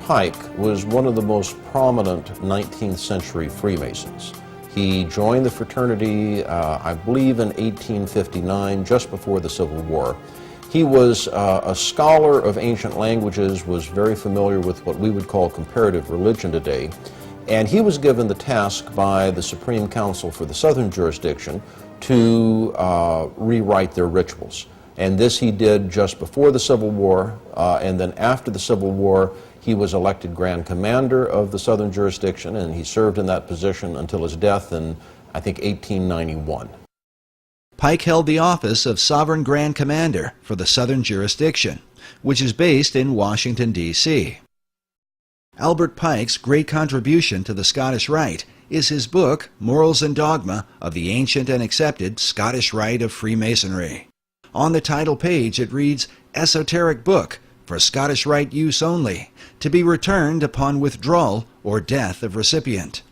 Pike was one of the most prominent 19th century Freemasons. He joined the fraternity, I believe, in 1859, just before the Civil War. He was a scholar of ancient languages, was very familiar with what we would call comparative religion today, and he was given the task by the Supreme Council for the Southern Jurisdiction to rewrite their rituals. And this he did just before the Civil War, and then after the Civil War, he was elected Grand Commander of the Southern Jurisdiction, and he served in that position until his death in, I think, 1891. Pike held the office of Sovereign Grand Commander for the Southern Jurisdiction, which is based in Washington, D.C. Albert Pike's great contribution to the Scottish Rite is his book, Morals and Dogma of the Ancient and Accepted Scottish Rite of Freemasonry. On the title page it reads, "Esoteric Book for Scottish Rite Use Only, to be returned upon withdrawal or death of recipient."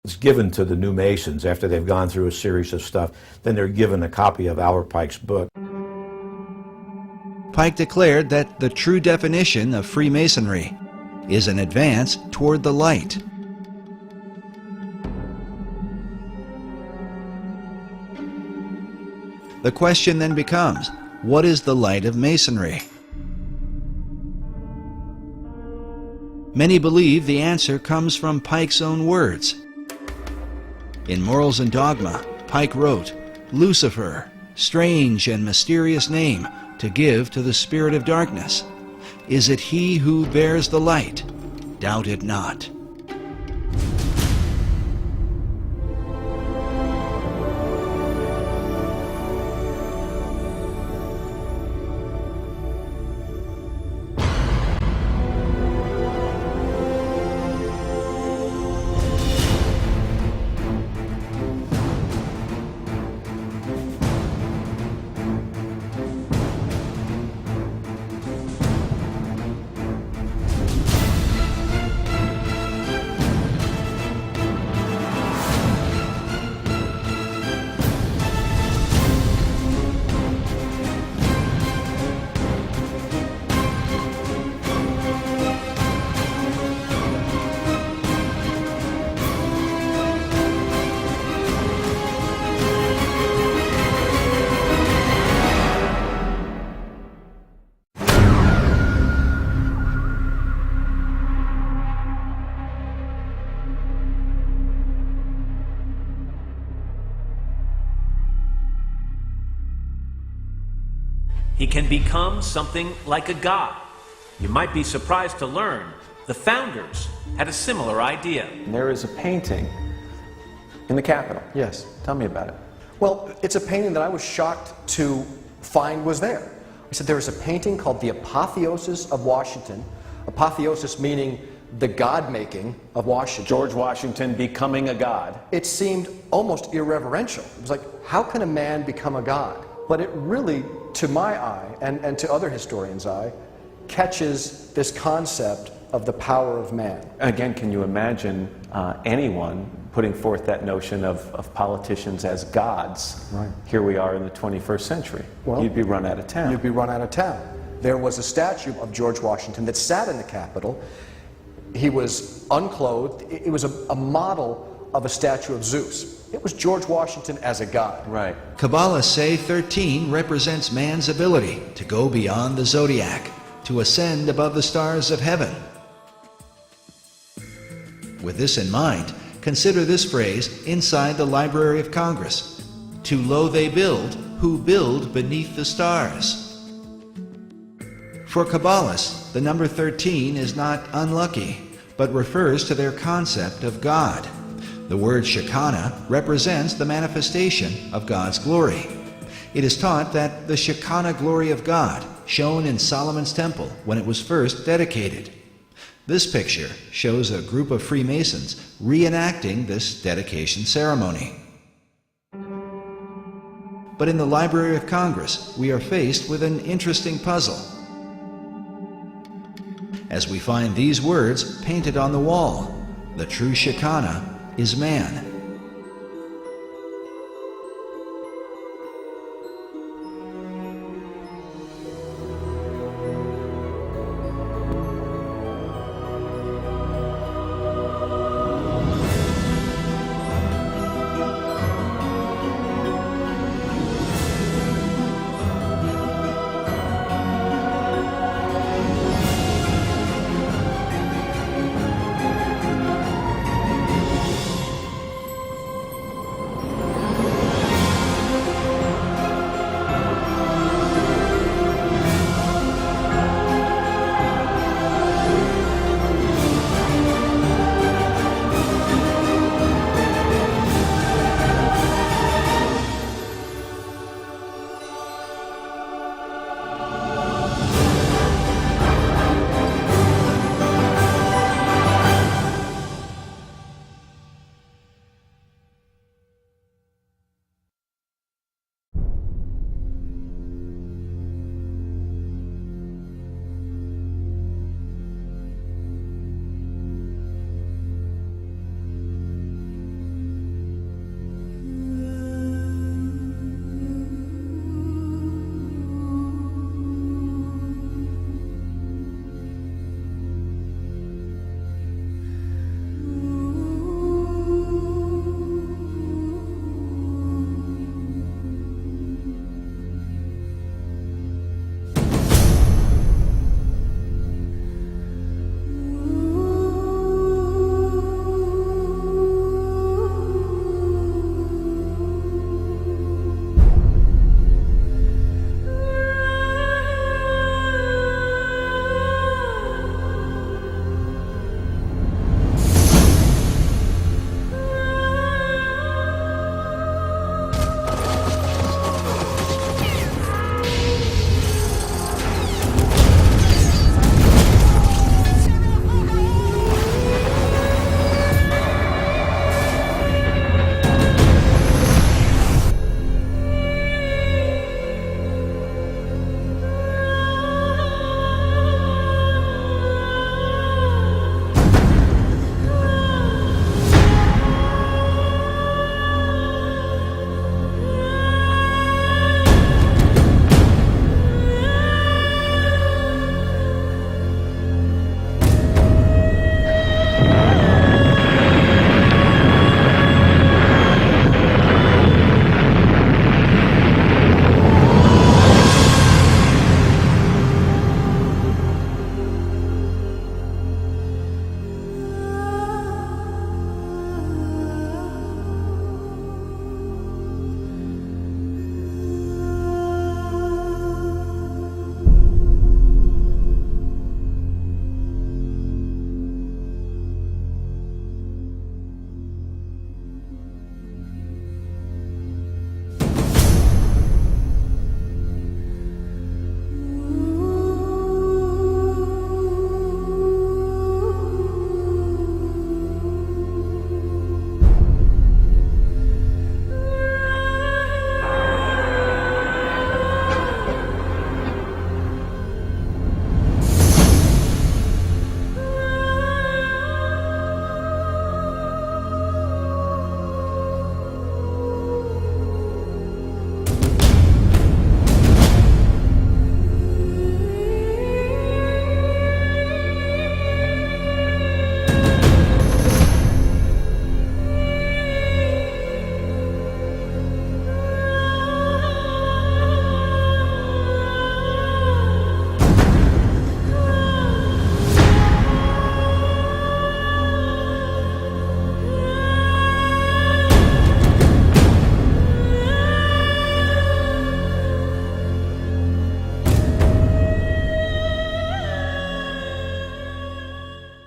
It's given to the new Masons after they've gone through a series of stuff. Then they're given a copy of Albert Pike's book. Pike declared that the true definition of Freemasonry is an advance toward the light. The question then becomes, what is the light of Masonry? Many believe the answer comes from Pike's own words. In Morals and Dogma, Pike wrote, "Lucifer, strange and mysterious name to give to the spirit of darkness. Is it he who bears the light? Doubt it not." He can become something like a god. You might be surprised to learn the founders had a similar idea. There is a painting in the Capitol. Yes. Tell me about it. Well, it's a painting that I was shocked to find was there. I said there is a painting called The Apotheosis of Washington. Apotheosis meaning the God-making of Washington. George Washington becoming a god. It seemed almost irreverential. It was like, how can a man become a god? But it really, to my eye, and to other historians' eye, catches this concept of the power of man. Again, can you imagine anyone putting forth that notion of politicians as gods? Right. Here we are in the 21st century. Well, you'd be run out of town. You'd be run out of town. There was a statue of George Washington that sat in the Capitol. He was unclothed. It was a model of a statue of Zeus. It was George Washington as a god. Right. Kabbalists say 13 represents man's ability to go beyond the zodiac, to ascend above the stars of heaven. With this in mind, consider this phrase inside the Library of Congress: "Too low they build, who build beneath the stars." For Kabbalists, the number 13 is not unlucky, but refers to their concept of God. The word Shekinah represents the manifestation of God's glory. It is taught that the Shekinah glory of God shone in Solomon's temple when it was first dedicated. This picture shows a group of Freemasons reenacting this dedication ceremony. But in the Library of Congress, we are faced with an interesting puzzle, as we find these words painted on the wall: "The true Shekinah is man."